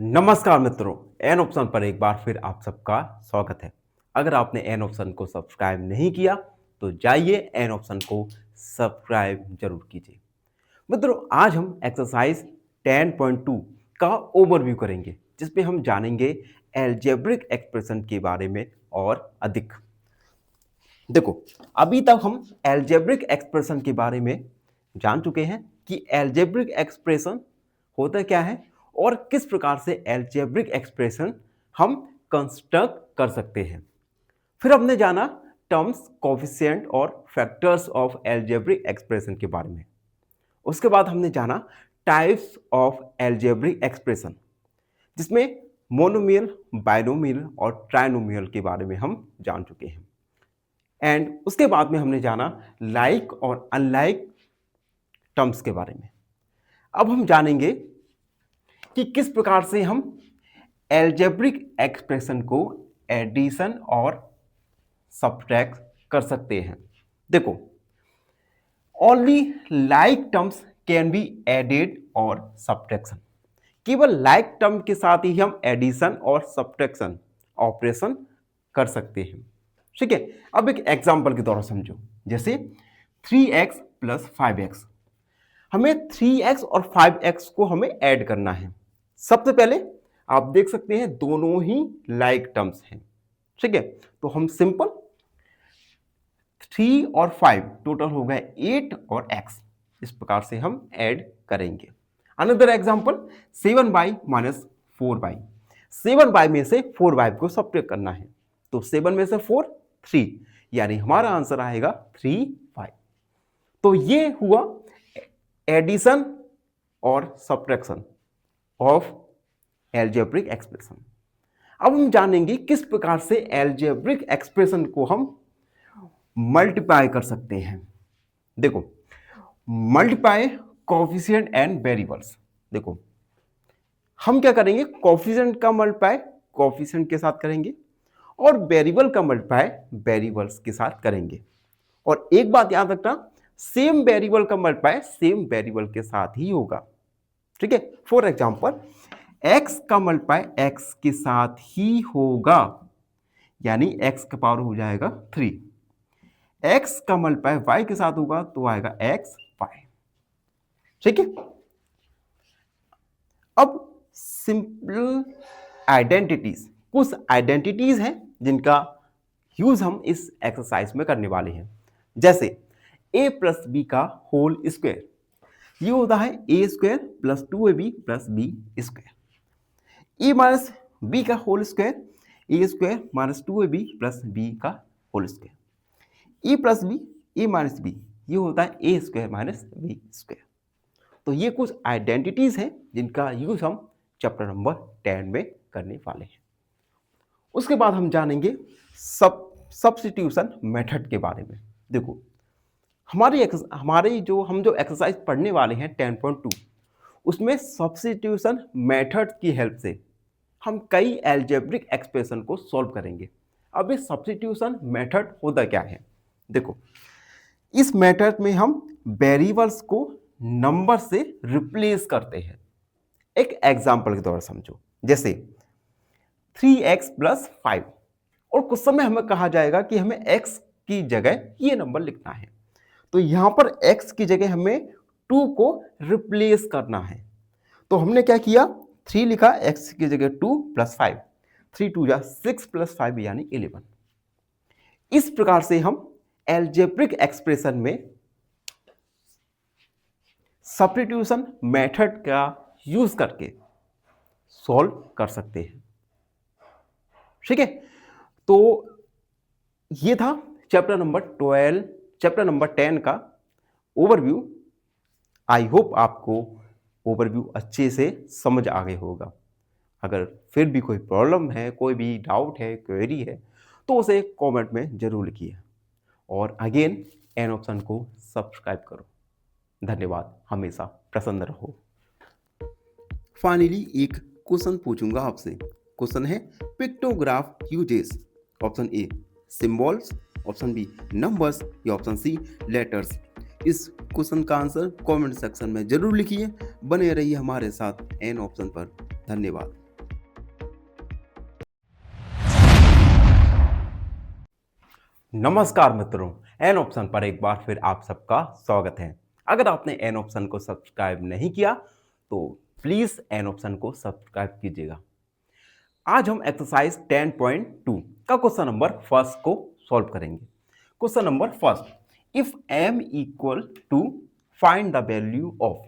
नमस्कार मित्रों, an option पर एक बार फिर आप सबका स्वागत है। अगर आपने एन ऑप्शन को सब्सक्राइब नहीं किया तो जाइए एन ऑप्शन को सब्सक्राइब जरूर कीजिए। मित्रों, आज हम एक्सरसाइज 10.2 का ओवरव्यू करेंगे, जिसमें हम जानेंगे एल्जेब्रिक एक्सप्रेशन के बारे में और अधिक। देखो, अभी तक हम एल्जेब्रिक एक्सप्रेशन के बारे में जान चुके हैं कि एल्जेब्रिक एक्सप्रेशन होता क्या है और किस प्रकार से एल्जेब्रिक एक्सप्रेशन हम कंस्ट्रक्ट कर सकते हैं। फिर हमने जाना टर्म्स, कोफिशिएंट और फैक्टर्स ऑफ एल्जेब्रिक एक्सप्रेशन के बारे में। उसके बाद हमने जाना टाइप्स ऑफ एल्जेब्रिक एक्सप्रेशन, जिसमें मोनोमियल, बाइनोमियल और ट्राइनोमियल के बारे में हम जान चुके हैं। एंड उसके बाद में हमने जाना लाइक और अनलाइक टर्म्स के बारे में। अब हम जानेंगे कि किस प्रकार से हम एल्जेब्रिक एक्सप्रेशन को एडिशन और सब्ट्रैक्ट कर सकते हैं। देखो, only like terms can be added और सब्ट्रैक्शन। केवल लाइक टर्म के साथ ही हम एडिशन और सब्ट्रैक्शन ऑपरेशन कर सकते हैं। ठीक है, अब एक एग्जांपल के द्वारा समझो। जैसे 3x प्लस 5x, हमें 3x और 5x को हमें ऐड करना है। सबसे पहले आप देख सकते हैं दोनों ही लाइक टर्म्स हैं। ठीक है, तो हम सिंपल 3 और 5 टोटल हो गए 8 और x, इस प्रकार से हम ऐड करेंगे। Another example 7y minus 4y, 7y में से 4y को सब्ट्रैक्ट करना है, तो 7 में से 4 3, यानी हमारा आंसर आएगा 3y। तो ये हुआ एडिशन और सब्ट्रैक्शन ऑफ एल्जेब्रिक एक्सप्रेशन। अब हम जानेंगे किस प्रकार से एल्जेब्रिक एक्सप्रेशन को हम मल्टीप्लाई कर सकते हैं। देखो, मल्टीप्लाई कोफिशिएंट एंड वेरिएबल्स। देखो, हम क्या करेंगे, कोफिशिएंट का मल्टीप्लाई कोफिशिएंट के साथ करेंगे और वेरिएबल का मल्टीप्लाई वेरिएबल्स के साथ करेंगे। और एक बात याद रखना, सेम वेरिएबल का मल्टीप्लाई सेम वेरिएबल के साथ ही होगा। ठीक है, फॉर एग्जांपल x का मल्टीप्लाई x के साथ ही होगा, यानी x का पावर हो जाएगा 3। x का मल्टीप्लाई y के साथ होगा तो आएगा x y। ठीक है, अब सिंपल आइडेंटिटीज, कुछ आइडेंटिटीज हैं जिनका यूज हम इस एक्सरसाइज में करने वाले हैं। जैसे a प्लस बी का होल स्क्वायर, ये होता है a square plus 2ab plus B square. A minus B का whole square, A square minus 2ab plus B का whole square. A plus B, A minus B, ये होता है A square minus B square. तो ये कुछ identities हैं जिनका यूज हम चैप्टर नंबर 10 में करने वाले हैं। उसके बाद हम जानेंगे सब्स्टिट्यूशन मेथड के बारे में। देखो, हमारी जो एक्सरसाइज पढ़ने वाले हैं 10.2, उसमें सब्स्टिट्यूशन मेथड की हेल्प से हम कई एल्जेब्रिक एक्सप्रेशन को सॉल्व करेंगे। अब ये सब्स्टिट्यूशन मेथड होता क्या है? देखो, इस मेथड में हम वेरिएबल्स को नंबर से रिप्लेस करते हैं। एक एग्जांपल के द्वारा समझो। जैसे 3x प्लस 5, और कुछ समय हमें कहा जाएगा कि हमें x की जगह ये नंबर लिखना है, तो यहां पर x की जगह हमें 2 को रिप्लेस करना है। तो हमने क्या किया, 3 लिखा, x की जगह 2 प्लस 5, 3 2 जा 6 प्लस 5 यानी 11। इस प्रकार से हम एल्जेब्रिक एक्सप्रेशन में सब्स्टिट्यूशन मेथड का यूज करके सॉल्व कर सकते हैं। ठीक है, तो ये था चैप्टर नंबर 10 का ओवरव्यू। आई होप आपको ओवरव्यू अच्छे से समझ आ गया होगा। अगर फिर भी कोई प्रॉब्लम है, कोई भी डाउट है, क्वेरी है, तो उसे कमेंट में जरूर लिखिए। और अगेन एन ऑप्शन को सब्सक्राइब करो। धन्यवाद, हमेशा प्रसन्न रहो। फाइनली एक क्वेश्चन पूछूंगा आपसे। क्वेश्चन है pictograph uses. Option A symbols, option B numbers या ऑप्शन सी लेटर्स। इस क्वेश्चन का आंसर कमेंट सेक्शन में जरूर लिखिए। बने रहिए हमारे साथ एन ऑप्शन पर। धन्यवाद। नमस्कार मित्रों, एन ऑप्शन पर एक बार फिर आप सबका स्वागत है। अगर आपने एन ऑप्शन को सब्सक्राइब नहीं किया तो प्लीज एन ऑप्शन को सब्सक्राइब कीजिएगा। आज हम एक्सरसाइज 10.2 का क्वेश्चन नंबर फर्स्ट को सॉल्व करेंगे। Question number first, if m equal to find the value of,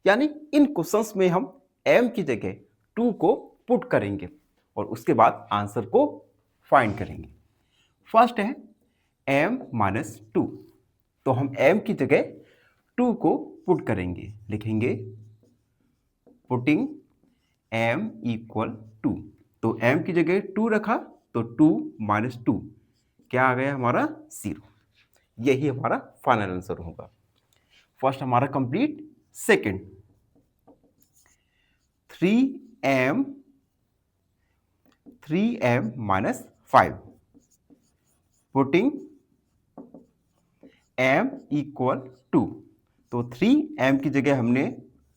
यानी इन क्वेश्चंस में हम m की जगह 2 को पुट करेंगे और उसके बाद आंसर को फाइंड करेंगे। फर्स्ट है m माइनस टू, तो हम m की जगह 2 को पुट करेंगे, लिखेंगे पुटिंग m इक्वल टू, तो m की जगह 2 रखा तो 2 माइनस टू क्या आ गया हमारा 0। यही हमारा फाइनल आंसर होगा। फर्स्ट हमारा complete. Second 3m minus 5, putting m equal to, तो 3m की जगह हमने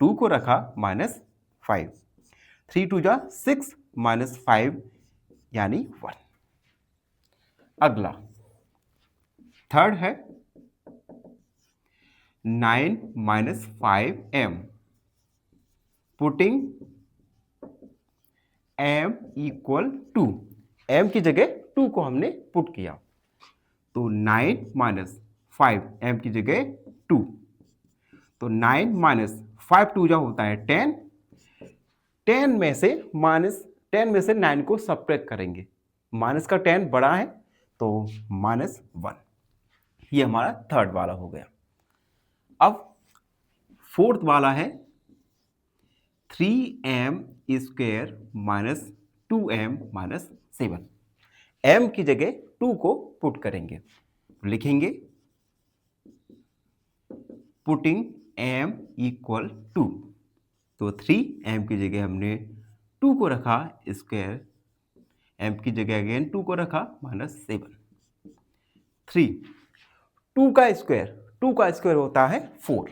2 को रखा माइनस 5, 3 2 जा 6 माइनस 5 यानी 1। अगला थर्ड है 9 minus 5m, putting m equal to, m की जगह 2 को हमने पुट किया, तो 9 माइनस 5 m की जगह 2, तो 9 माइनस 5 2 जा होता है 10, 10 में से 9 को सब्ट्रैक्ट करेंगे, माइनस का 10 बड़ा है तो माइनस 1। ये हमारा थर्ड वाला हो गया। अब फोर्थ वाला है 3m square minus 2m minus 7, m की जगह 2 को पुट करेंगे, लिखेंगे पुटिंग m इक्वल टू, तो 3m की जगह हमने 2 को रखा स्क्वायर, m की जगह अगेन 2 को रखा माइनस 7, 3 2 का स्क्वायर होता है 4,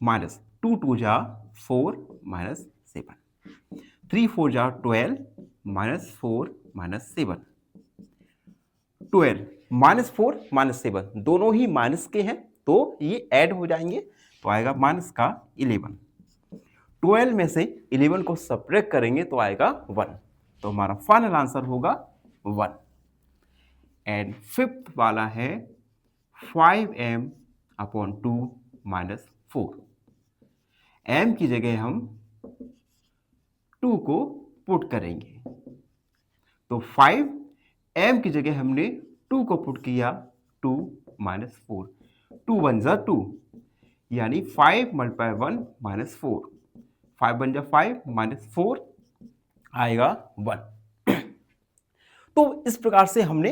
माइनस 2 2 जा 4 माइनस 7, 3 4 जा 12 माइनस 4 माइनस 7, 12 माइनस 4 माइनस 7 दोनों ही माइनस के हैं तो ये ऐड हो जाएंगे, तो आएगा माइनस का 11, 12 में से 11 को सब्ट्रैक्ट करेंगे तो आएगा 1, तो हमारा फाइनल आंसर होगा 1। एंड फिफ्थ वाला है 5m अपॉन 2 माइनस 4, m की जगह हम 2 को पुट करेंगे, तो 5 m की जगह हमने 2 को पुट किया 2 माइनस 4, 2 1 जा 2 यानी 5 मल्टीप्लाई 1 माइनस 4, 5 बन जा 5 माइनस 4 आएगा 1। तो इस प्रकार से हमने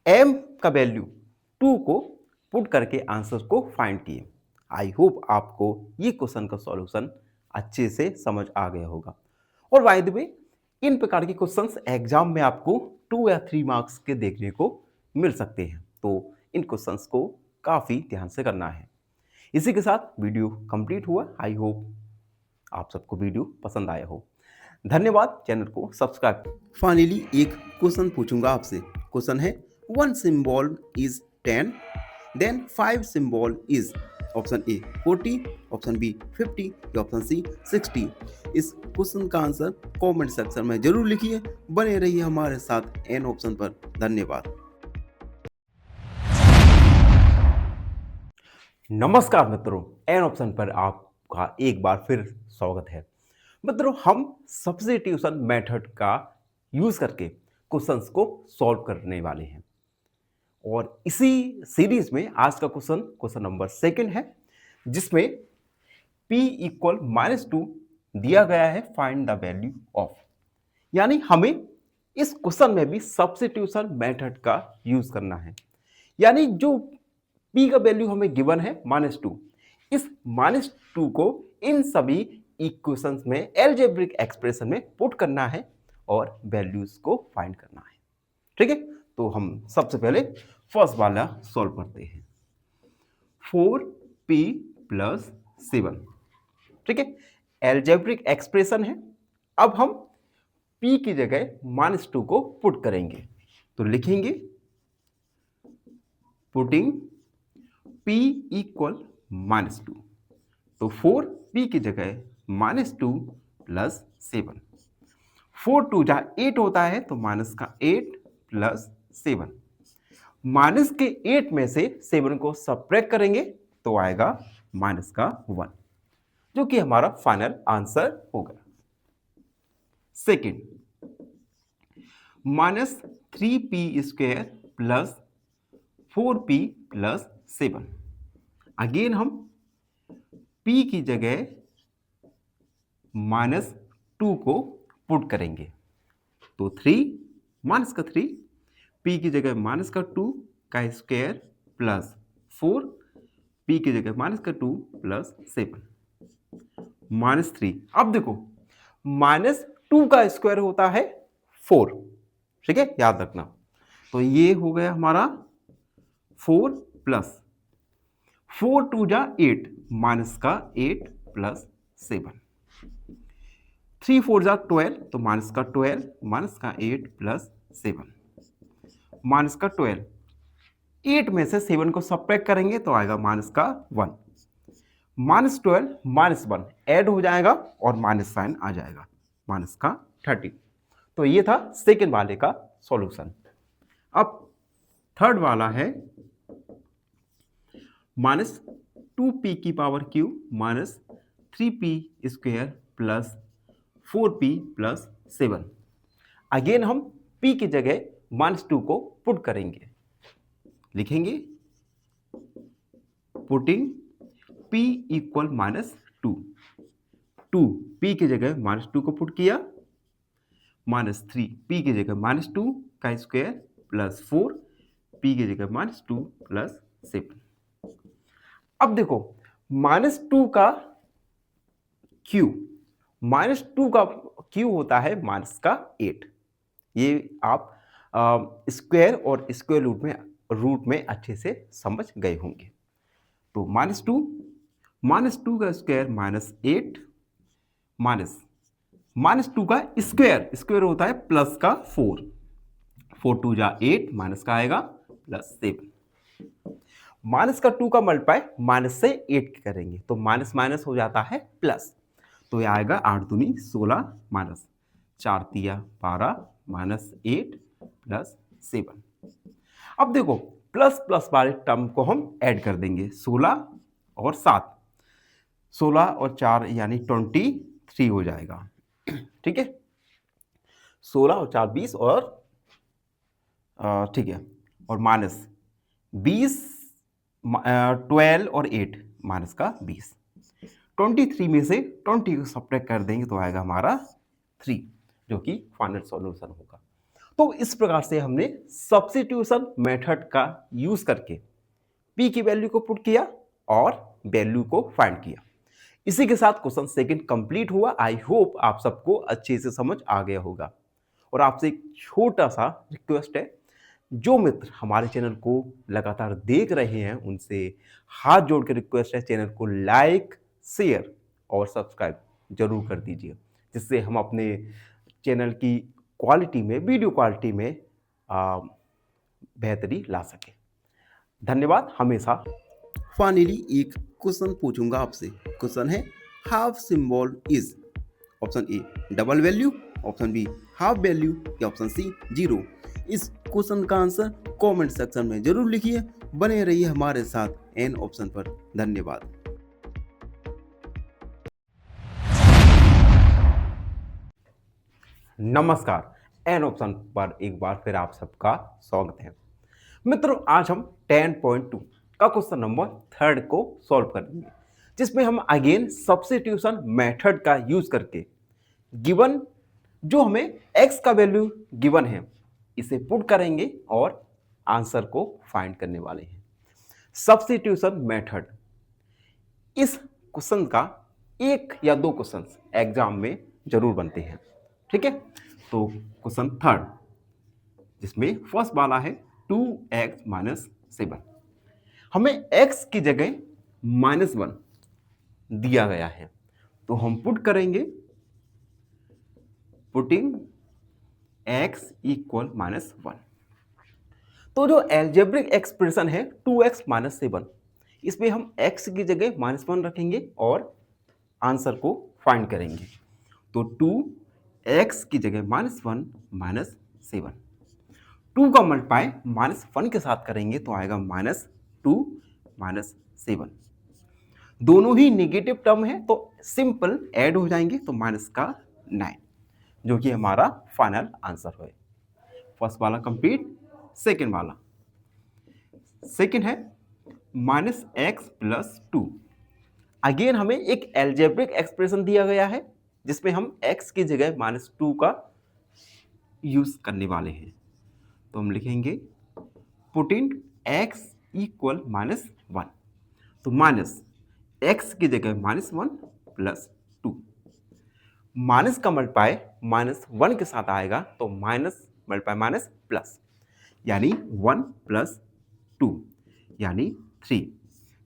m का वैल्यू 2 को पुट करके आंसर को फाइंड किए। आई होप आपको ये क्वेश्चन का सॉल्यूशन अच्छे से समझ आ गया होगा। और बाय द वे इन प्रकार के क्वेश्चंस एग्जाम में आपको 2 या 3 मार्क्स के देखने को मिल सकते हैं, तो इन क्वेश्चंस को काफ़ी ध्यान से करना है। इसी के साथ वीडियो कंप्लीट हुआ। आई होप आप सबको वीडियो पसंद आया हो। धन्यवाद। चैनल को सब्सक्राइब। फाइनली एक क्वेश्चन पूछूंगा आपसे। क्वेश्चन है 1 symbol is 10, then 5 symbol is option A 40, option B 50 या ऑप्शन सी 60। इस क्वेश्चन का आंसर कमेंट सेक्शन में जरूर लिखिए। बने रहिए हमारे साथ एन ऑप्शन पर। धन्यवाद। नमस्कार मित्रों, एन ऑप्शन पर आपका एक बार फिर स्वागत है। मित्रों, हम सब्स्टिट्यूशन मेथड का यूज करके क्वेश्चंस को सॉल्व करने वाले हैं और इसी सीरीज में आज का क्वेश्चन नंबर सेकंड है, जिसमें p इक्वल -2 दिया गया है। फाइंड द वैल्यू ऑफ, यानी हमें इस क्वेश्चन में भी सब्स्टिट्यूशन मेथड का यूज करना है। यानी जो p का वैल्यू हमें गिवन है -2, इस -2 को इन सभी इक्वेशंस में एल्जेब्रिक एक्सप्रेशन में पुट करना है और वैल्यूज को फाइंड करना है। ठीक है, तो हम सबसे पहले फर्स्ट वाला सॉल्व करते हैं। 4p + 7, ठीक है, एल्जेब्रिक एक्सप्रेशन है। अब हम p की जगह -2 को पुट करेंगे, तो लिखेंगे पुटिंग p इक्वल -2, तो 4p की जगह -2 प्लस 7, 4 2 जा 8 होता है, तो माइनस का 8 प्लस 7, माइनस के 8 में से 7 को सब्ट्रैक्ट करेंगे तो आएगा माइनस का 1, जो कि हमारा फाइनल आंसर होगा। Second, -3p² plus 4p plus 7, again हम p की जगह -2 को पुट करेंगे, तो 3 माइनस का 3, p की जगह -2 का स्क्वायर प्लस 4, p की जगह -2 प्लस 7, -3। अब देखो -2 का स्क्वायर होता है 4, ठीक है, याद रखना। तो ये हो गया हमारा 4 प्लस 4 2 जा 8, माइनस का 8 प्लस 7, 3 4 जा 12, तो माइनस का 12, माइनस का 8 प्लस 7, माइनस का 12, 8 में से 7 को सब्ट्रैक्ट करेंगे तो आएगा माइनस का 1, -12 -1 ऐड हो जाएगा और माइनस साइन आ जाएगा, माइनस का 30। तो ये था सेकेंड वाले का सॉल्यूशन। अब थर्ड वाला है -2p की power cube minus 3p² plus 4p plus 7, again हम p की जगह -2 को पुट करेंगे, लिखेंगे पुटिंग p इक्वल -2, 2 p की जगह -2 को पुट किया, -3 p की जगह -2 का स्क्वायर प्लस 4 p की जगह -2 प्लस 7। अब देखो -2 का क्यू, -2 का क्यू होता है माइनस का 8, ये आप स्क्वायर और स्क्वायर रूट में अच्छे से समझ गए होंगे। तो -2 का स्क्वायर -8 -2 का स्क्वायर होता है प्लस का 4, 4 2 जा 8, माइनस का आएगा प्लस 7, माइनस का 2 का मल्टीप्लाई माइनस से 8 करेंगे तो माइनस माइनस हो जाता है प्लस, तो ये आएगा 8 दूनी 16 माइनस 4 तिया 12 माइनस 8 प्लस 7। अब देखो प्लस प्लस वाले टर्म को हम ऐड कर देंगे, 16 और 7, 16 और 4 यानी 23 हो जाएगा, ठीक है, 16 और 4 20 और ठीक है, और माइनस 20 12 और 8 माइनस का 20, 23 में से 20 को सब्ट्रैक्ट कर देंगे तो आएगा हमारा 3, जो कि फाइनल सॉल्यूशन होगा। तो इस प्रकार से हमने सब्स्टिट्यूशन मेथड का यूज करके p की वैल्यू को पुट किया और वैल्यू को फाइंड किया। इसी के साथ क्वेश्चन सेकंड कंप्लीट हुआ। आई होप आप सबको अच्छे से समझ आ गया होगा। और आपसे एक छोटा सा रिक्वेस्ट है, जो मित्र हमारे चैनल को लगातार देख रहे हैं उनसे हाथ जोड़ के रिक्वेस्ट है, चैनल को लाइक शेयर और सब्सक्राइब जरूर कर दीजिए, जिससे हम अपने चैनल की क्वालिटी में, वीडियो क्वालिटी में बेहतरी ला सके। धन्यवाद। हमेशा फाइनली एक क्वेश्चन पूछूंगा आपसे। क्वेश्चन है half symbol is, option A double value, option B half value या ऑप्शन सी 0। इस क्वेश्चन का आंसर कमेंट सेक्शन में जरूर लिखिए। बने रहिए हमारे साथ एन ऑप्शन पर। धन्यवाद। नमस्कार, एन ऑप्शन पर एक बार फिर आप सबका स्वागत है। मित्रों, आज हम 10.2 का क्वेश्चन नंबर 3 को सॉल्व करेंगे, जिसमें हम अगेन सब्स्टिट्यूशन मेथड का यूज करके गिवन जो हमें x का वैल्यू गिवन है इसे पुट करेंगे और आंसर को फाइंड करने वाले हैं। सब्स्टिट्यूशन मेथड, इस क्वेश्चन का एक या दो क्वेश्चन एग्जाम में जरूर बनते हैं, ठीक है। तो क्वेश्चन थर्ड, जिसमें फर्स्ट वाला है 2x - 7, हमें x की जगह -1 दिया गया है, तो हम पुट करेंगे पुटिंग x इक्वल -1, तो जो एल्जेब्रिक एक्सप्रेशन है 2x माइनस 7, इसमें हम x की जगह -1 रखेंगे और आंसर को फाइंड करेंगे। तो 2x की जगह -1 -7, 2 का मल्टीप्लाई -1 के साथ करेंगे तो आएगा -2 -7। दोनों ही नेगेटिव टर्म है तो सिंपल ऐड हो जाएंगे तो -9, जो कि हमारा फाइनल आंसर है। फर्स्ट वाला कंप्लीट। सेकेंड वाला, सेकेंड है -x + 2। अगेन हमें एक एल्जेब्रिक एक्सप्रेशन दिया गया है जिसमें हम x की जगह -2 का यूज करने वाले हैं। तो हम लिखेंगे पुटिंग x इक्वल -1, तो x की जगह -1 + 2, माइनस का मल्टीप्लाई -1 के साथ आएगा तो माइनस मल्टीप्लाई माइनस प्लस, यानी 1 + 2 यानी 3,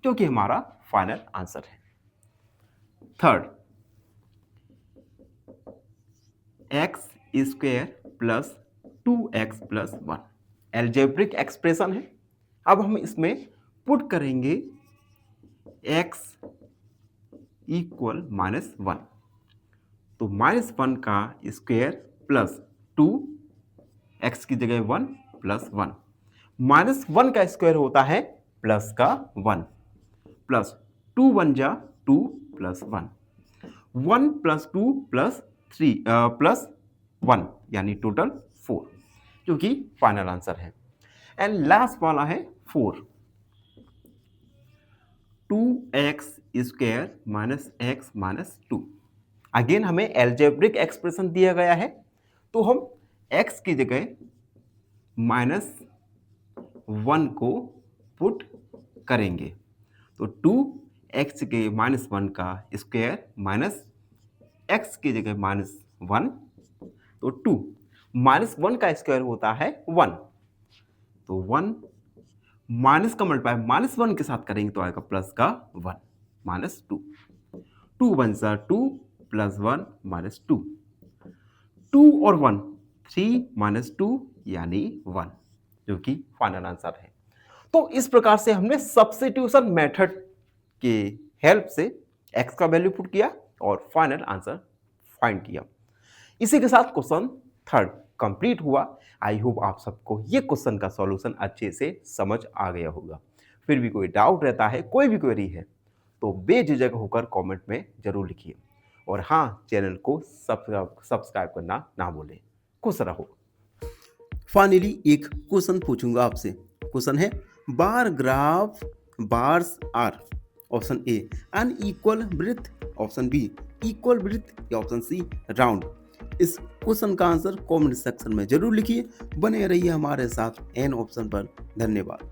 जो कि हमारा फाइनल आंसर है। Third, x² + 2x + 1 algebraic expression है। अब हम इसमें पुट करेंगे x इक्वल -1, तो -1 का स्क्वायर प्लस 2, x की जगह 1 + 1, -1 का स्क्वायर होता है प्लस का 1, प्लस 2 1 जा 2 + 1, 1 + 2 + 3 प्लस 1 यानी टोटल 4, जो कि फाइनल आंसर है। एंड लास्ट वाला है 4, 2x² - x - 2। अगेन हमें एल्जेब्रिक एक्सप्रेशन दिया गया है तो हम x की जगह -1 को पुट करेंगे, तो 2x के -1 का स्क्वायर माइनस x की जगह -1, तो 2, -1 का स्क्वायर होता है 1, तो 1, माइनस का मल्टीप्लाई -1 के साथ करेंगे तो आएगा प्लस का 1 -2, 2 1 सा 2 + 1 -2, 2 और 1 3 - 2 यानी 1, जो कि फाइनल आंसर है। तो इस प्रकार से हमने सब्स्टिट्यूशन मेथड के हेल्प से x का वैल्यू पुट किया और फाइनल आंसर फाइंड किया। इसी के साथ क्वेश्चन थर्ड कंप्लीट हुआ। आई होप आप सबको ये क्वेश्चन का सॉल्यूशन अच्छे से समझ आ गया होगा। फिर भी कोई डाउट रहता है, कोई भी क्वेरी है, तो बेझिझक होकर कमेंट में जरूर लिखिए और हाँ, चैनल को सब्सक्राइब करना ना भूलें। खुश रहो। फाइनली एक क्वेश्चन पूछूंगा आपसे। क्वेश्चन है bar graph bars are, option A unequal breadth, option B equal breadth या ऑप्शन सी राउंड। इस क्वेश्चन का आंसर कमेंट सेक्शन में जरूर लिखिए। बने रहिए हमारे साथ एन ऑप्शन पर। धन्यवाद।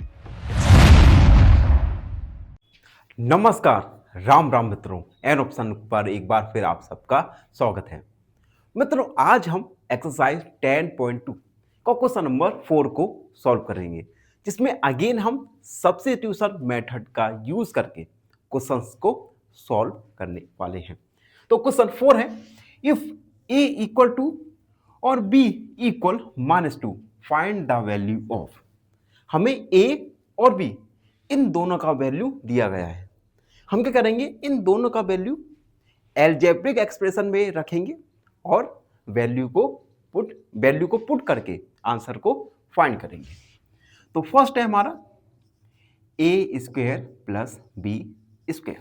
नमस्कार, राम राम मित्रों, एन ऑप्शन पर एक बार फिर आप सबका स्वागत है। मित्रों, आज हम एक्सरसाइज 10.2 का क्वेश्चन नंबर 4 को सॉल्व करेंगे, जिसमें अगेन हम सब्स्टिट्यूशन मेथड का यूज करके क्वेश्चंस को सॉल्व करने वाले हैं। तो क्वेश्चन 4 है, इफ a इक्वल टू और b equal -2 find the value of. हमें a और b इन दोनों का वैल्यू दिया गया है। हम क्या करेंगे, इन दोनों का वैल्यू एल्जेब्रिक एक्सप्रेशन में रखेंगे और वैल्यू को पुट करके आंसर को फाइंड करेंगे। तो फर्स्ट है हमारा a² + b²।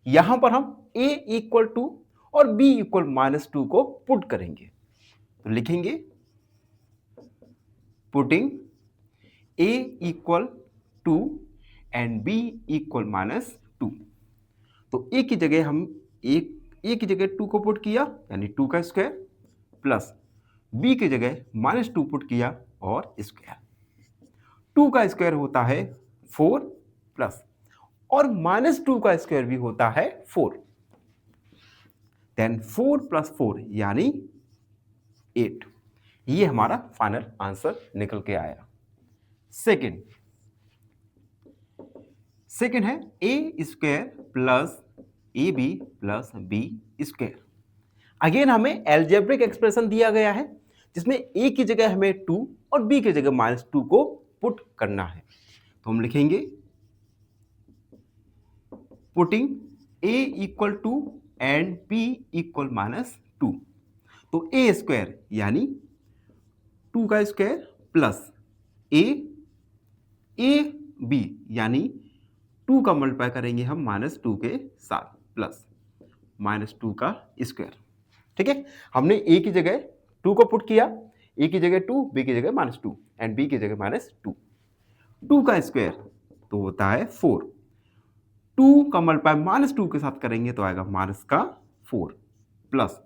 यहां पर हम a इक्वल टू और b इक्वल -2 को पुट करेंगे, तो लिखेंगे putting a equal 2 and b equal -2। तो a की जगह हम a की जगह 2 को पुट किया यानी 2 का स्क्वायर, प्लस b की जगह -2 पुट किया और स्क्वायर। 2 का स्क्वायर होता है 4 प्लस, और -2 का स्क्वायर भी होता है 4, देन 4 + 4 यानी 8। ये हमारा फाइनल आंसर निकल के आया। सेकेंड है a² + ab + b²। अगेन हमें एल्जेब्रिक एक्सप्रेशन दिया गया है जिसमें a की जगह हमें 2 और b की जगह -2 को पुट करना है। तो हम लिखेंगे putting a equal to and b equal -2। तो a स्क्वायर यानी 2 का स्क्वायर प्लस a b यानी 2 का मल्टीप्लाई करेंगे हम -2 के साथ प्लस -2 का स्क्वायर। ठीक है, हमने a की जगह 2 को पुट किया, a की जगह 2, b की जगह -2 एंड b की जगह -2। 2 का स्क्वायर तो होता है 4। 2 का मल्टीप्लाई -2 के साथ करेंगे तो आएगा -4 प्लस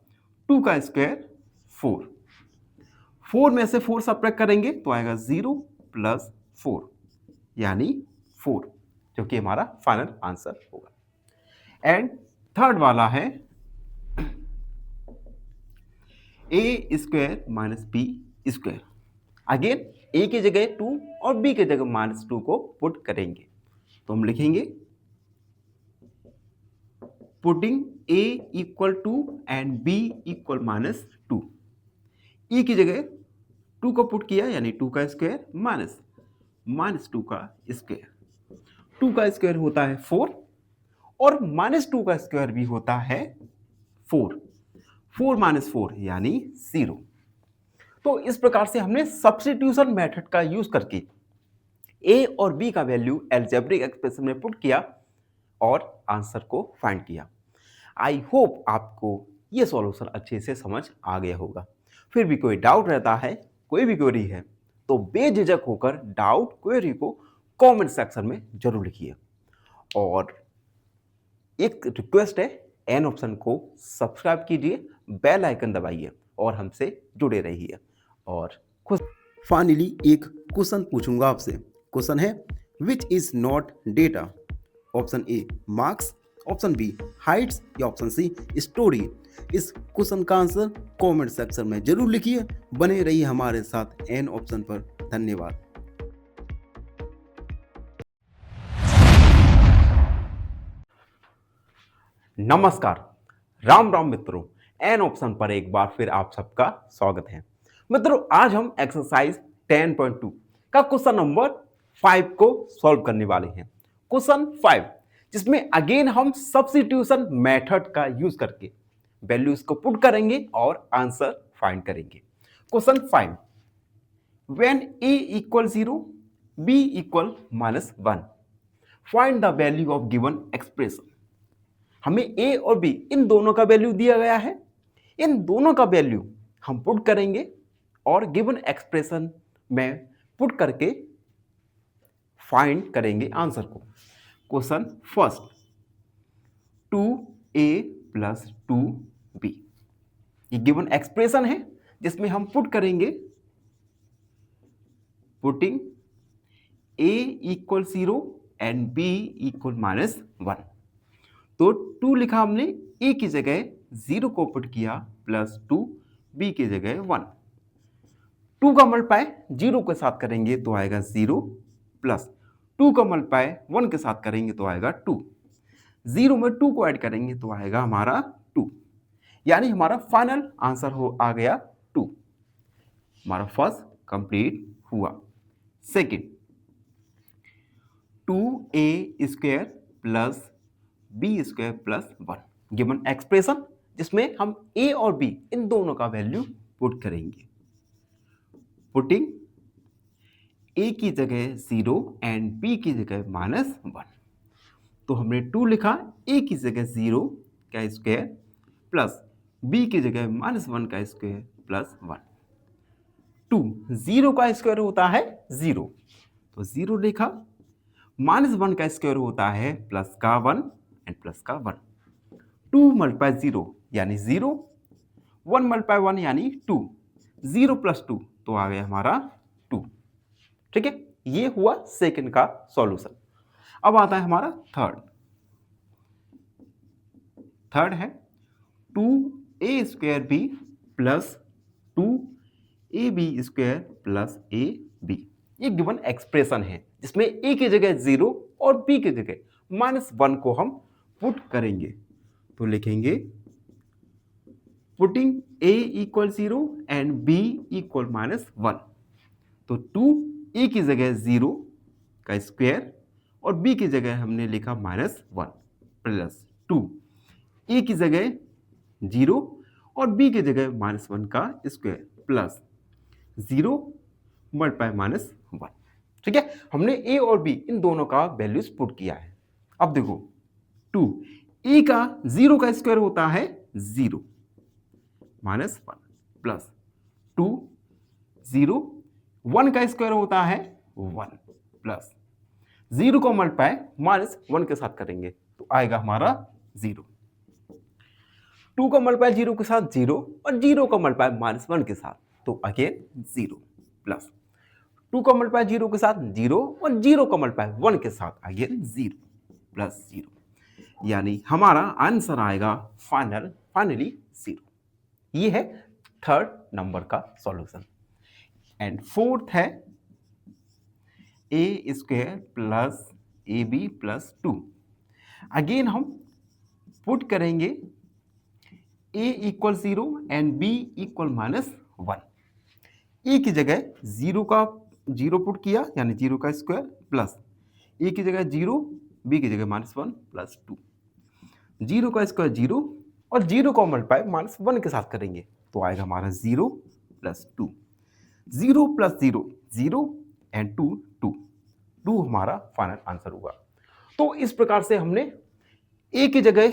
2 का स्क्वायर 4। 4 में से 4 सब्ट्रैक्ट करेंगे तो आएगा 0 प्लस 4 यानी 4, जो कि हमारा फाइनल आंसर होगा। एंड थर्ड वाला है a square minus B square. Again a की जगह 2 और b की जगह -2 को पुट करेंगे। तो हम लिखेंगे putting a equal to and b equal -2। e की जगह 2 को पुट किया यानी 2 का स्क्वायर माइनस 2 का स्क्वायर। 2 का स्क्वायर होता है 4 और -2 का स्क्वायर भी होता है 4। 4 - 4 यानी 0। तो इस प्रकार से हमने सब्स्टिट्यूशन मेथड का यूज करके a और b का वैल्यू अलजेब्रिक एक्सप्रेशन में पुट किया और आंसर को फाइंड किया। आई होप आपको यह सॉल्यूशन अच्छे से समझ आ गया होगा। फिर भी कोई डाउट रहता है, कोई भी क्वेरी है, तो बेझिझक होकर डाउट क्वेरी को कमेंट सेक्शन में जरूर लिखिए। और एक रिक्वेस्ट है, एन ऑप्शन को सब्सक्राइब कीजिए, बेल आइकन दबाइए और हमसे जुड़े रहिए। और फाइनली एक क्वेश्चन पूछूंगा आपसे। क्वेश्चन है which is not data. Option A marks, option B heights या ऑप्शन सी स्टोरी। इस क्वेश्चन का आंसर कमेंट सेक्शन में जरूर लिखिए। बने रहिए हमारे साथ एन ऑप्शन पर। धन्यवाद। नमस्कार, राम राम मित्रों, एन ऑप्शन पर एक बार फिर आप सबका स्वागत है। मित्रों, आज हम एक्सरसाइज 10.2 का क्वेश्चन नंबर 5 को सॉल्व करने वाले हैं। क्वेश्चन 5, जिसमें अगेन हम सब्स्टिट्यूशन मेथड का यूज करके वैल्यूज को पुट करेंगे और आंसर फाइंड करेंगे। Question 5, when a equal 0 b equal -1 find the value of given expression. हमें a और b इन दोनों का वैल्यू दिया गया है। इन दोनों का वैल्यू हम पुट करेंगे और गिवन एक्सप्रेशन में पुट करके फाइंड करेंगे आंसर को। क्वेश्चन फर्स्ट, 2a + 2b ये गिवन एक्सप्रेशन है जिसमें हम पुट करेंगे putting a equal 0 and b equal -1। तो 2 लिखा हमने, a की जगह 0 को पुट किया प्लस 2, b की जगह 1। 2 का मल्टीप्लाई 0 के साथ करेंगे तो आएगा 0 प्लस 2 का मल्टीप्लाई 1 के साथ करेंगे तो आएगा 2। 0 में 2 को ऐड करेंगे तो आएगा हमारा 2, यानी हमारा फाइनल आंसर आ गया 2। हमारा फर्स्ट कंप्लीट हुआ। Second, 2a square plus b square plus 1 given expression, जिसमें हम a और b इन दोनों का वैल्यू पुट करेंगे। पुटिंग a की जगह 0 एंड b की जगह -1। तो हमने 2 लिखा, a की जगह 0 का स्क्वायर प्लस b की जगह -1 का स्क्वायर प्लस 1। 2 0 का स्क्वायर होता है 0, तो 0 लिखा। -1 का स्क्वायर होता है प्लस का 1 एंड प्लस का 1। 2 × 0 यानी 0, 1 × 1 यानी 2, 0 + 2 तो आ गया हमारा 2। ठीक है, ये हुआ सेकंड का सॉल्यूशन। अब आता है हमारा थर्ड है 2a² b plus 2ab² plus ab। ये गिवन एक्सप्रेशन है जिसमें a की जगह 0 और b की जगह -1 को हम पुट करेंगे। तो लिखेंगे putting a equal 0 and b equal -1। तो 2 ए की जगह 0 का स्क्वायर और बी की जगह हमने लिखा -1 प्लस 2, ए की जगह 0 और बी की जगह -1 का स्क्वायर प्लस 0 मल्टीप्लाई -1। ठीक है, हमने ए और बी इन दोनों का वैल्यूज पुट किया है। अब देखो 2, ए का 0 का स्क्वायर होता है 0 -1 प्लस 2, 0 1 का स्क्वायर होता है 1 प्लस 0 को मल्टीप्लाई -1 के साथ करेंगे तो आएगा हमारा 0। 2 का मल्टीप्लाई 0 के साथ 0 और 0 का मल्टीप्लाई -1 के साथ तो अगेन 0 प्लस 2 का मल्टीप्लाई 0 के साथ 0 और 0 का मल्टीप्लाई 1 के साथ अगेन 0 प्लस 0, यानी हमारा आंसर आएगा फाइनली 0। ये है थर्ड नंबर का सॉल्यूशन। एंड फोर्थ है A square plus A B plus 2। Again हम पुट करेंगे a equal 0 and b equal -1। A की जगह 0 पुट किया यानी 0 का स्क्वायर प्लस ए की जगह 0, b की जगह -1 प्लस 2, 0 का स्क्वायर 0 और 0 को मल्टीप्लाई -1 के साथ करेंगे तो आएगा हमारा 0 प्लस 2, 0 प्लस 0 0 एंड 2 2, 2 हमारा फाइनल आंसर होगा। तो इस प्रकार से हमने ए की जगह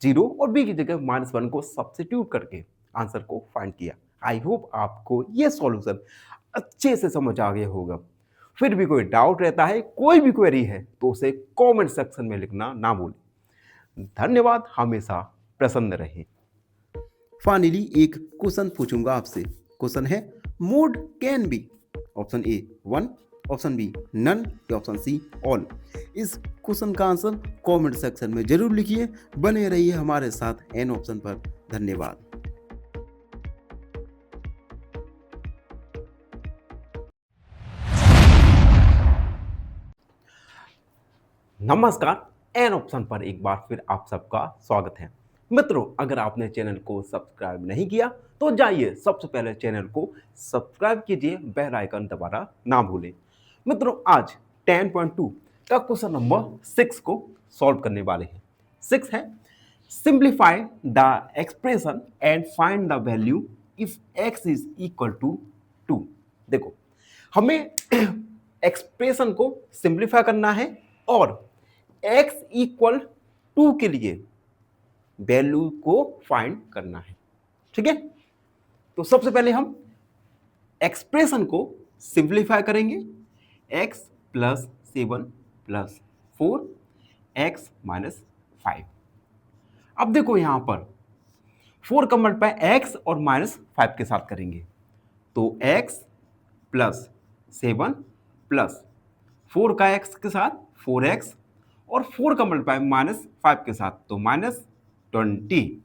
0 और बी की जगह -1 को सब्स्टिट्यूट करके आंसर को फाइंड किया। आई होप आपको यह सॉल्यूशन अच्छे से समझ आ गया होगा। फिर भी कोई डाउट रहता है, कोई भी क्वेरी है तो उसे कमेंट सेक्शन में लिखना ना भूलें। धन्यवाद, हमेशा प्रसन्न रहें। फाइनली एक क्वेश्चन पूछूंगा आपसे। क्वेश्चन है mode can be, option A 1, option B none या ऑप्शन सी ऑल। इस क्वेश्चन का आंसर कमेंट सेक्शन में जरूर लिखिए। बने रहिए हमारे साथ एन ऑप्शन पर। धन्यवाद। नमस्कार, एन ऑप्शन पर एक बार फिर आप सबका स्वागत है। मित्रों, अगर आपने चैनल को सब्सक्राइब नहीं किया तो जाइए सबसे पहले चैनल को सब्सक्राइब कीजिए, बेल आइकन दबाना ना भूलें। मित्रों, आज 10.2 का क्वेश्चन नंबर 6 को सॉल्व करने वाले हैं। 6 है simplify the expression and find the value if x is equal to 2। देखो, हमें एक्सप्रेशन को सिंप्लीफाई करना है और x इक्वल 2 के लिए वैल्यू को फाइंड करना है। ठीक है, तो सबसे पहले हम एक्सप्रेशन को सिंप्लीफाई करेंगे। x plus 7 plus 4 x minus 5। अब देखो यहां पर 4 का मल्टीप्लाई x और -5 के साथ करेंगे तो x प्लस 7 प्लस 4 का x के साथ 4x और 4 का मल्टीप्लाई -5 के साथ तो -20।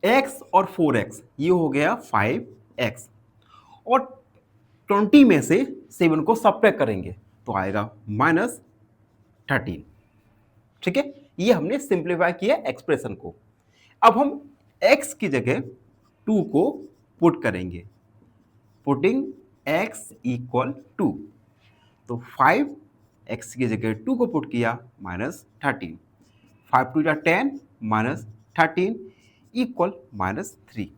x और 4x ये हो गया 5x और 20 में से 7 को सब्ट्रैक्ट करेंगे तो आएगा -13। ठीक है, ये हमने सिंप्लीफाई किया एक्सप्रेशन को। अब हम x की जगह 2 को पुट करेंगे। पुटिंग x इक्वल 2 तो 5x की जगह 2 को पुट किया -13, 5 2 10 -13 इक्वल -3,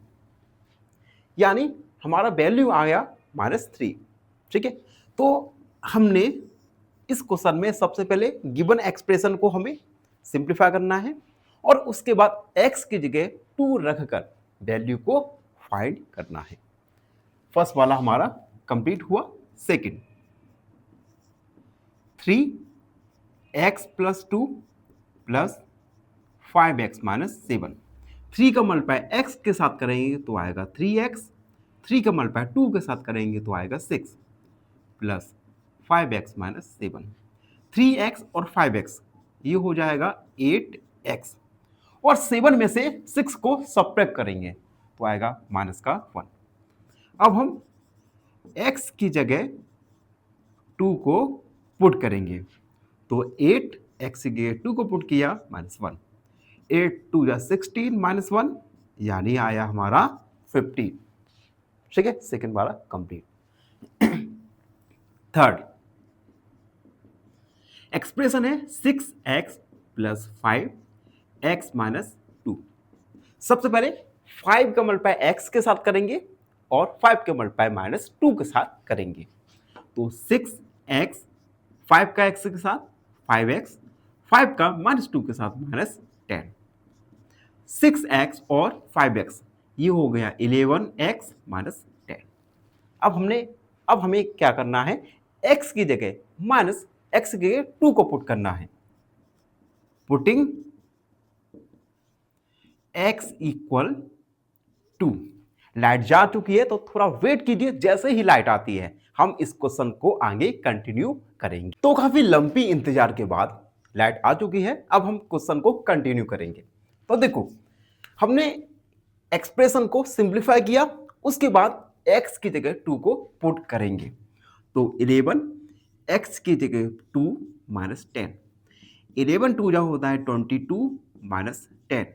यानी हमारा वैल्यू आ गया -3। ठीक है, तो हमने इस क्वेश्चन में सबसे पहले गिवन एक्सप्रेशन को हमें सिंप्लीफाई करना है और उसके बाद x की जगह 2 रखकर वैल्यू को फाइंड करना है। फर्स्ट वाला हमारा कंप्लीट हुआ। Second 3x plus 2 plus 5x minus 7। 3 का मल्टीप्लाई x के साथ करेंगे तो आएगा 3x, 3 का मल्टीप्लाई 2 के साथ करेंगे तो आएगा 6 प्लस 5x माइनस 7। 3x और 5x ये हो जाएगा 8x और 7 में से 6 को सब्ट्रैक्ट करेंगे तो आएगा -1। अब हम x की जगह 2 को पुट करेंगे तो 8x की जगह 2 को पुट किया -1, 8 2 या 16 -1 यानी आया हमारा 15। ठीक है, सेकंड वाला कंप्लीट। थर्ड एक्सप्रेशन है 6x प्लस 5x-2। सबसे पहले 5 का मल्टीप्लाई x के साथ करेंगे और 5 का मल्टीप्लाई -2 के साथ करेंगे। तो 6x 5 का x के साथ 5x, 5 का -2 के साथ -10, 6x और 5x ये हो गया 11x -10। अब हमें क्या करना है, x की जगह माइनस x की जगह 2 को पुट करना है। Putting x equal 2। लाइट जा चुकी है तो थोड़ा वेट कीजिए, जैसे ही लाइट आती है हम इस क्वेश्चन को आगे कंटिन्यू करेंगे। तो काफी लंबी इंतजार के बाद लाइट आ चुकी है, अब हम क्वेश्चन को कंटिन्यू करेंगे। तो देखो, हमने एक्सप्रेशन को सिंप्लीफाई किया, उसके बाद x की जगह 2 को पुट करेंगे। तो 11 x की जगह 2 -10, 11 2 जा होता है 22 -10,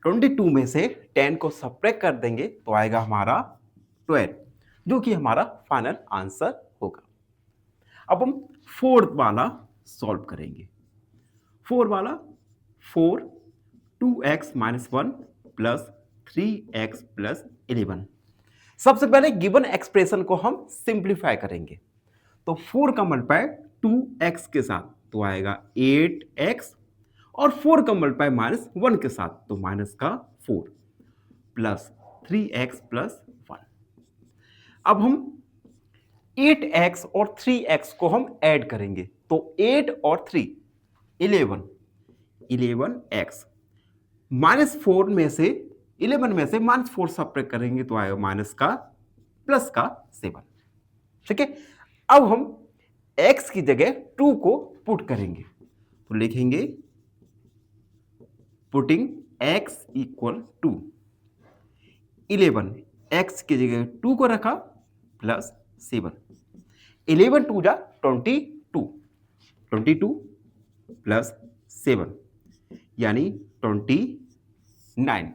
22 में से 10 को सब्ट्रैक्ट कर देंगे तो आएगा हमारा 12, जो कि हमारा फाइनल आंसर होगा। अब हम फोर्थ वाला सॉल्व करेंगे। फोर्थ वाला 4 2x -1 प्लस 3x प्लस 11। सबसे पहले गिवन एक्सप्रेशन को हम सिंप्लीफाई करेंगे। तो 4 का मल्टीप्लाई 2x के साथ तो आएगा 8x, और 4 का मल्टीप्लाई -1 के साथ तो माइनस का 4 प्लस 3x प्लस 1। अब हम 8x और 3x को हम ऐड करेंगे। तो 8 और 3 11, 11x -4 में से 11 में से -4 सब्ट्रैक्ट करेंगे तो आएगा माइनस का प्लस का 7। ठीक है, अब हम x की जगह 2 को पुट करेंगे। तो लिखेंगे putting x equal to 11, x की जगह 2 को रखा प्लस 7, 11 2 जा 22, 22 प्लस 7 यानी 29।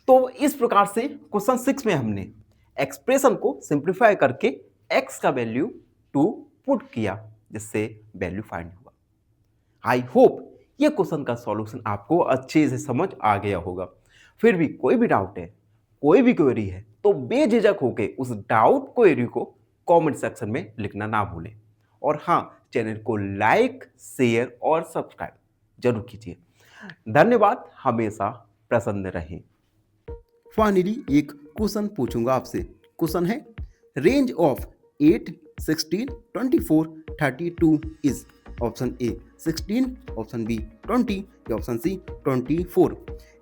तो इस प्रकार से क्वेश्चन 6 में हमने एक्सप्रेशन को सिंप्लीफाई करके x का वैल्यू 2 पुट किया, जिससे वैल्यू फाइंड हुआ। आई होप ये क्वेश्चन का सॉल्यूशन आपको अच्छे से समझ आ गया होगा। फिर भी कोई भी डाउट है, कोई भी क्वेरी है, तो बेझिझक होके उस डाउट क्वेरी को कमेंट सेक्शन में लिखना ना भूलें। और हाँ, चैनल को लाइक, शेयर और सब्सक्राइब जरूर कीजिए। धन्यवाद, हमेशा प्रसन्न रहें। फाइनली एक क्वेश्चन पूछूंगा आपसे। क्वेश्चन है range of 8, 16, 24, 32 is option A 16, option B 20 या ऑप्शन सी 24।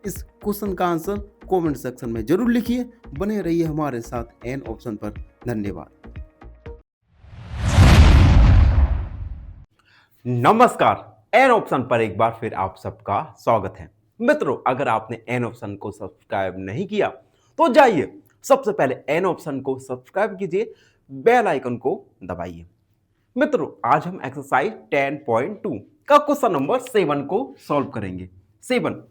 इस क्वेश्चन का आंसर कमेंट सेक्शन में जरूर लिखिए। बने रहिए हमारे साथ एन ऑप्शन पर। धन्यवाद। नमस्कार, एन ऑप्शन पर एक बार फिर आप सबका स्वागत है। मित्रों, अगर आपने एन ऑप्शन को सब्सक्राइब नहीं किया तो जाइए सबसे पहले एन ऑप्शन को सब्सक्राइब कीजिए, बेल आइकन को दबाइए। मित्रों, आज हम एक्सरसाइज 10.2 का क्वेश्चन नंबर 7 को सॉल्व करेंगे। 7,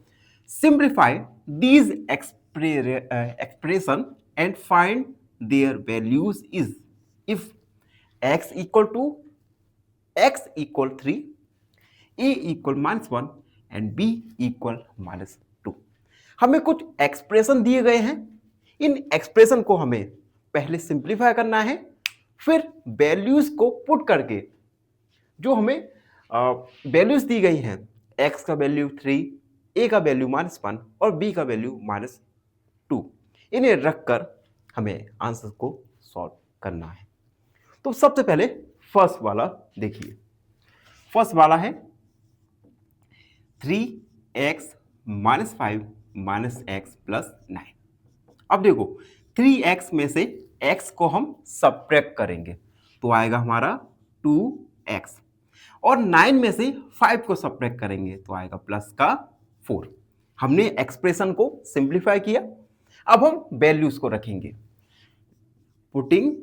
simplify these expressions and find their values is if x equal to x equal 3, a equal -1 and b equal -2। हमें कुछ एक्सप्रेशन दिए गए हैं। इन एक्सप्रेशन को हमें पहले सिंप्लीफाई करना है, फिर वैल्यूज को पुट करके जो हमें वैल्यूज दी गई हैं, x का वैल्यू 3, a का वैल्यू -1 और b का वैल्यू -2, इन्हें रखकर हमें आंसर को सॉल्व करना है। तो सबसे पहले फर्स्ट वाला देखिए। फर्स्ट वाला है 3x -5 -x प्लस 9। अब देखो, 3x में से x को हम सब्ट्रैक्ट करेंगे तो आएगा हमारा 2x, और 9 में से 5 को सब्ट्रैक्ट करेंगे तो आएगा प्लस का 4। हमने एक्सप्रेशन को सिंप्लीफाई किया। अब हम वैल्यूज को रखेंगे। पुटिंग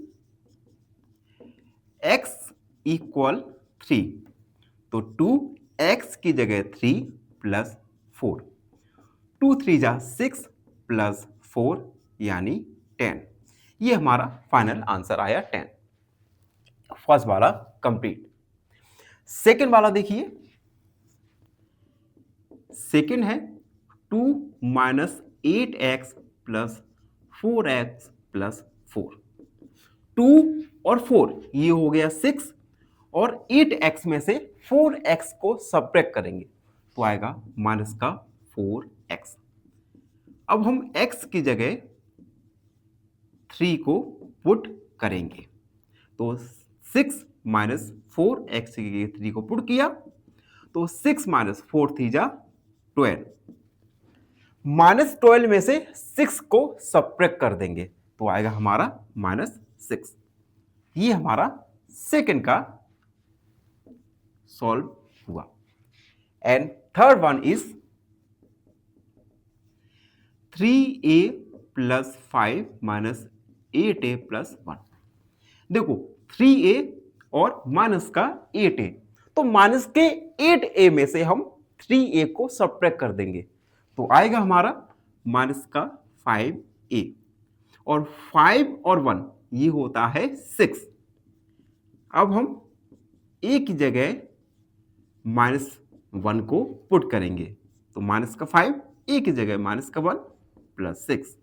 x इक्वल 3, तो 2x की जगह 3 प्लस 4, 2 3 जा 6 प्लस 4 यानी 10, ये हमारा फाइनल आंसर आया 10। फर्स्ट वाला कंप्लीट। सेकंड वाला देखिए, सेकंड है 2 minus 8x plus 4x plus 4। 2 और 4 ये हो गया 6, और 8x में से 4x को सब्ट्रैक्ट करेंगे तो आएगा माइनस का 4x। अब हम x की जगह 3 को पुट करेंगे तो 6 माइनस 4x की जगह 3 को पुट किया तो 6 माइनस 4 थी जा 12। माइनस 12 में से 6 को सब्ट्रैक्ट कर देंगे तो आएगा हमारा -6। ये हमारा सेकंड का सॉल्व हुआ। And third one is 3a plus 5 minus 8a plus 1। देखो 3a और माइनस का 8a, तो माइनस के 8a में से हम 3a को सब्ट्रैक्ट कर देंगे तो आएगा हमारा माइनस का 5a, और 5 और 1 ये होता है 6। अब हम a की जगह -1 को पुट करेंगे तो माइनस का 5, a की जगह माइनस का 1 प्लस 6।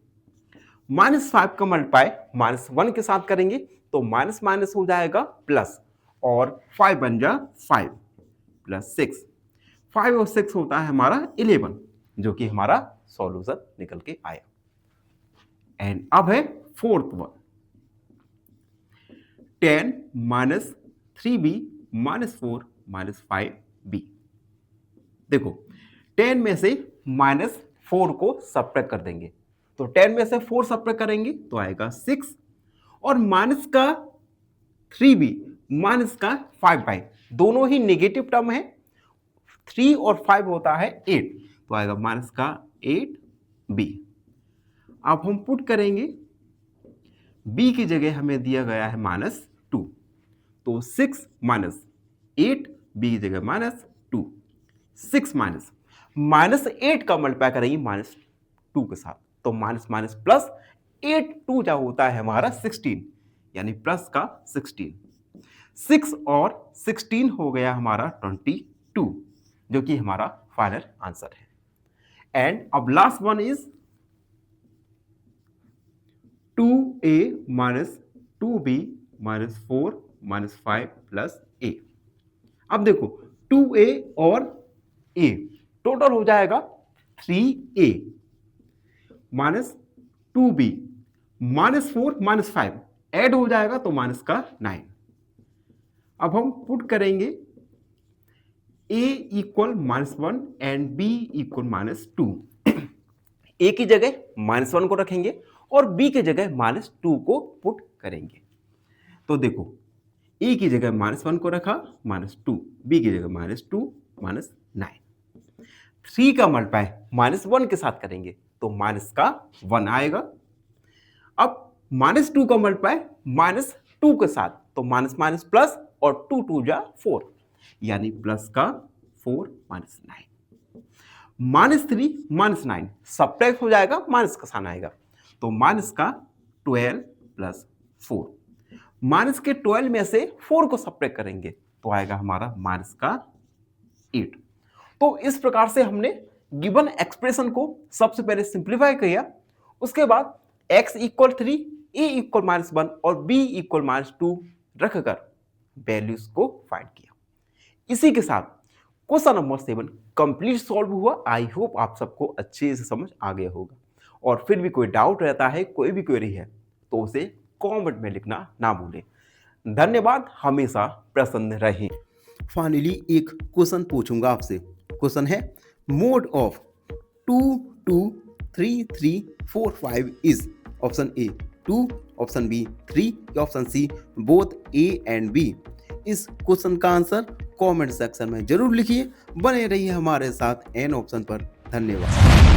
-5 का मल्टीप्लाई -1 के साथ करेंगे तो माइनस माइनस हो जाएगा प्लस, और 5 बन जा 5 प्लस 6। 5 और 6 होता है हमारा 11, जो कि हमारा सॉल्यूशन निकल के आया। एंड अब है fourth one, 10 minus 3b minus 4 minus 5b। देखो 10 में से -4 को सब्ट्रैक्ट कर देंगे तो 10 में से 4 सब्ट्रैक्ट करेंगे तो आएगा 6, और माइनस का 3b माइनस का 5 दोनों ही नेगेटिव टर्म है। 3 और 5 होता है 8 तो आएगा माइनस का 8b। अब हम पुट करेंगे, b की जगह हमें दिया गया है -2 तो 6 माइनस 8, b की जगह -2, 6 माइनस -8 का मल्टीप्लाई करेंगे -2 के साथ तो माइनस माइनस प्लस, 8 2 जा होता है हमारा 16, यानी प्लस का 16। 6 और 16 हो गया हमारा 22, जो कि हमारा फाइनल आंसर है। एंड अब last one is 2a minus 2b minus 4 minus 5 plus a। अब देखो 2a और a टोटल हो जाएगा 3a minus 2b minus 4 minus 5 add हो जाएगा तो माइनस का 9। अब हम पुट करेंगे a equal -1 and b equal -2। a की जगह -1 को रखेंगे और b की जगह -2 को पुट करेंगे तो देखो a की जगह -1 को रखा -2, b की जगह -2 -9। 3 का मल्टीप्लाई -1 के साथ करेंगे तो माइनस का 1 आएगा। अब -2 का मल्टीप्लाई -2 के साथ तो माइनस माइनस प्लस, और 2 2 जा 4, यानी प्लस का 4 -9। -3 -9 सब्ट्रैक्ट हो जाएगा, माइनस का साइन आएगा तो माइनस का 12 प्लस 4। माइनस के 12 में से 4 को सब्ट्रैक्ट करेंगे तो आएगा हमारा माइनस का 8। तो इस प्रकार से हमने गिवन एक्सप्रेशन को सबसे पहले सिंप्लीफाई किया, उसके बाद x इक्वल 3, a इक्वल -1 और b इक्वल -2 रखकर वैल्यूज को फाइंड किया। इसी के साथ क्वेश्चन नंबर 7 कंप्लीट सॉल्व हुआ। आई होप आप सबको अच्छे से समझ आ गया होगा, और फिर भी कोई डाउट रहता है, कोई भी क्वेरी है तो उसे कमेंट में लिखना ना भूलें। धन्यवाद, हमेशा प्रसन्न रहें। फाइनली एक क्वेश्चन पूछूंगा आपसे। क्वेश्चन है mode of 2 2 3 3 4 5 is option A 2, option B 3, option C both A and B. इस क्वेश्चन का आंसर कमेंट सेक्शन में जरूर लिखिए। बने रहिए हमारे साथ एन ऑप्शन पर। धन्यवाद।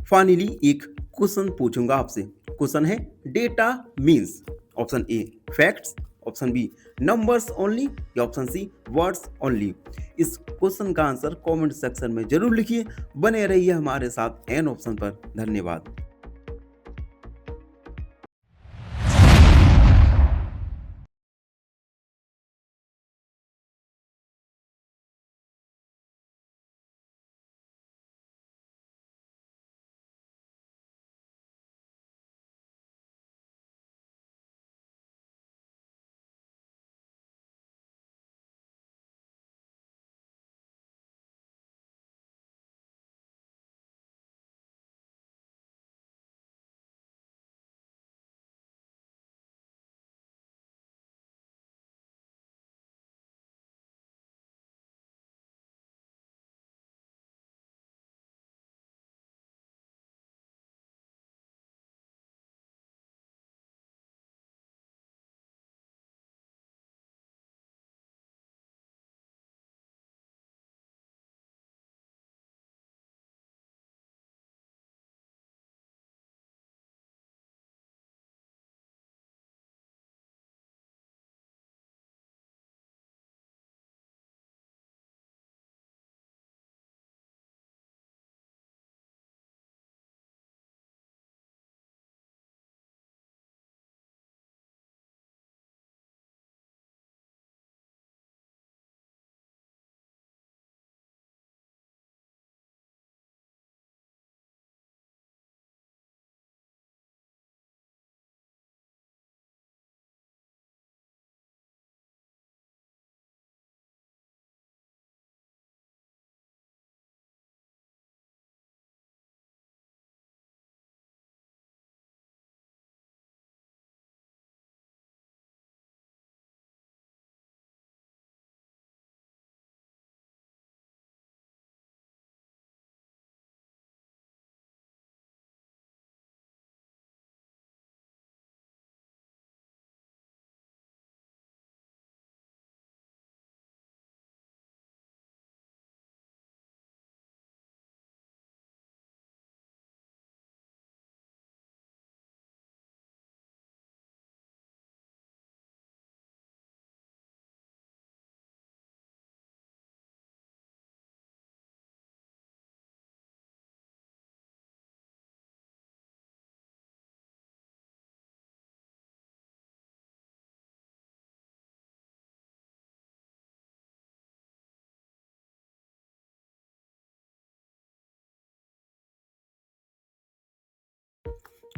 फाइनली एक क्वेश्चन पूछूंगा आपसे। क्वेश्चन है data means option A facts, option B numbers only या ऑप्शन सी वर्ड्स ओनली। इस क्वेश्चन का आंसर कमेंट सेक्शन में जरूर लिखिए। बने रहिए हमारे साथ एन ऑप्शन पर। धन्यवाद।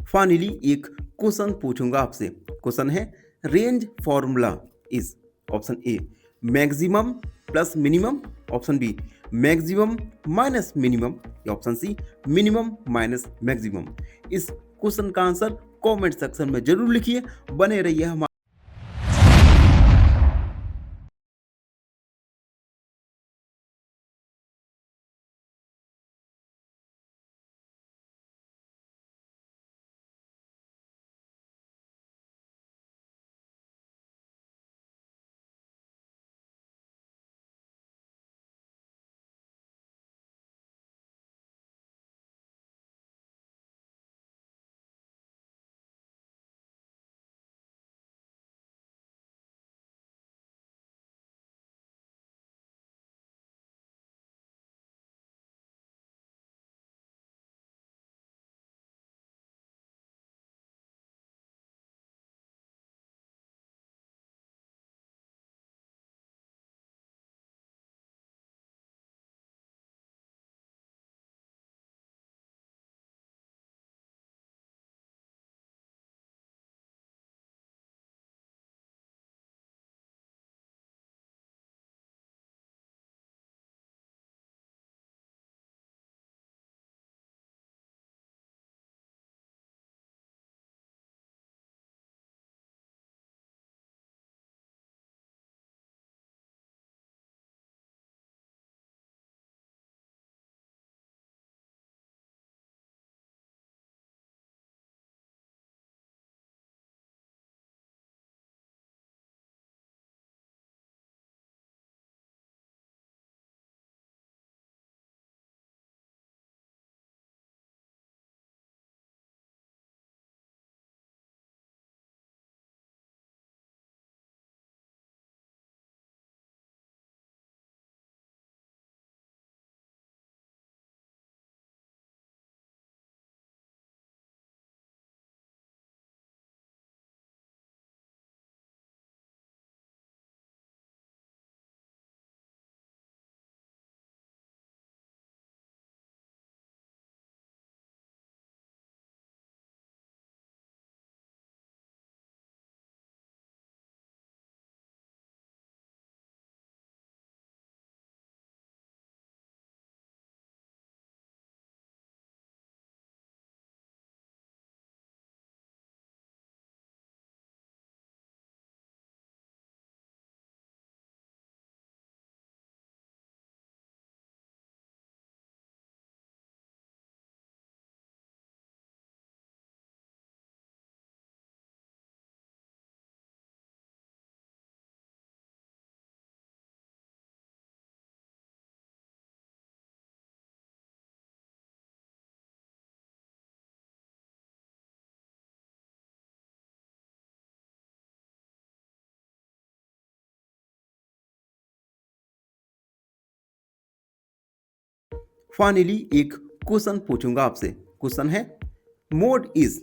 फाइनली एक क्वेश्चन पूछूंगा आपसे। क्वेश्चन है range formula is option A maximum plus minimum, option B maximum minus minimum या option C minimum minus maximum. इस क्वेश्चन का आंसर कमेंट सेक्शन में जरूर लिखिए। बने रहिए हमारे फाइनली एक क्वेश्चन पूछूंगा आपसे। क्वेश्चन है mode is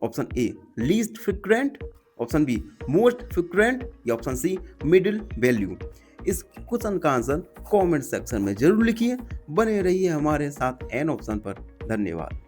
option A least frequent, option be most frequent या ऑप्शन सी मिडिल वैल्यू। इस क्वेश्चन का आंसर कमेंट सेक्शन में जरूर लिखिए। बने रहिए हमारे साथ एन ऑप्शन पर। धन्यवाद।